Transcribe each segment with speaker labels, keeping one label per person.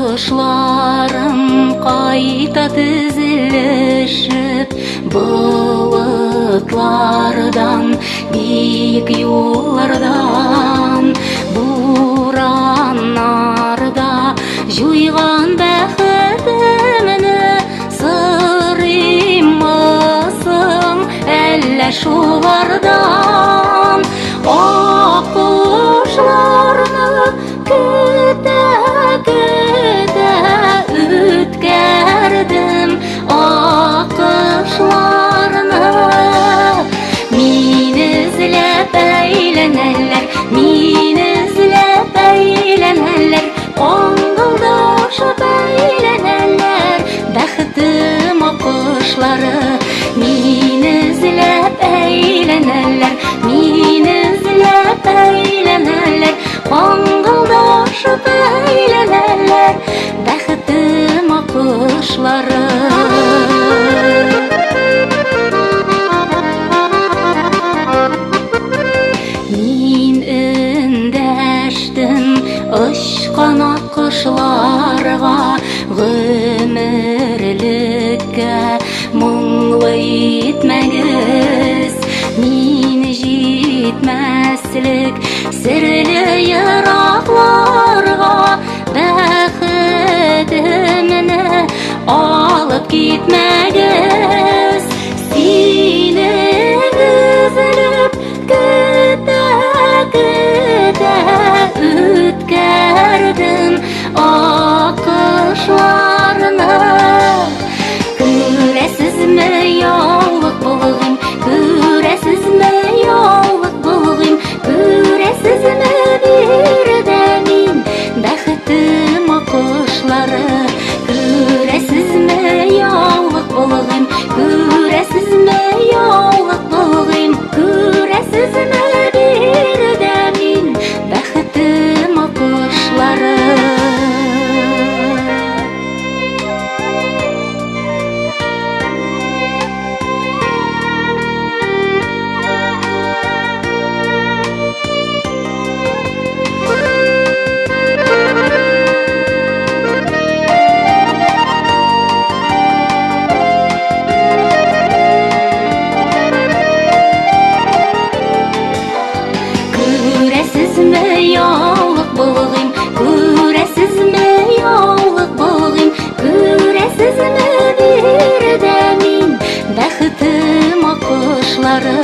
Speaker 1: Akışlarım kayta tizilişip bulutlardan, büyük yollardan, buranlarda жуйған бәхетімні сырымысың әллә шулардан. Акышларны көтә үткәрдем акышларны. Мин эзләп әйләнәләр, мин эзләп әйләнәләр, аңгылдашып әйләнәләр бәхетем акышлары. Мин эзләп әйләнәләр, мин эзләп әйләнәләр, аңгылдашып әйләнәләр бәхетем акышлары. Мин өндәштем очкан акышларга, гомерлеккә моңлы итмәгез. Мин җитмәслек серле еракларга, бәхетемне алып китмәгез. Сине эзләп көтә үткәрдем акышларны. Күрәсезме яулык булгым, күрәсезме яулык булгым, күрәсезме бирдә мин бәхетем акышлары. Күрәсезме яулык булгым, күрәсезме яулык булгым, күрәсезме бирдә мин бәхетем акышлары. Күрәсезме яулык булгым, күрәсезме яулык булгым, күрәсезме бирдә мин бәхетем акышлары.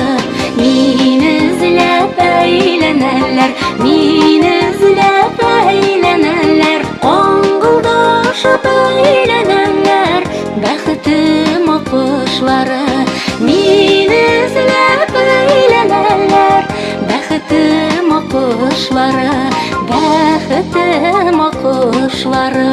Speaker 1: Мин эзләп әйләнәләр, мин эзләп әйләнәләр, аңгылдашып әйләнәләр бәхетем акышлары. Мин эзләп әйләнәләр бәхетем акышлары, бәхетем акышлары.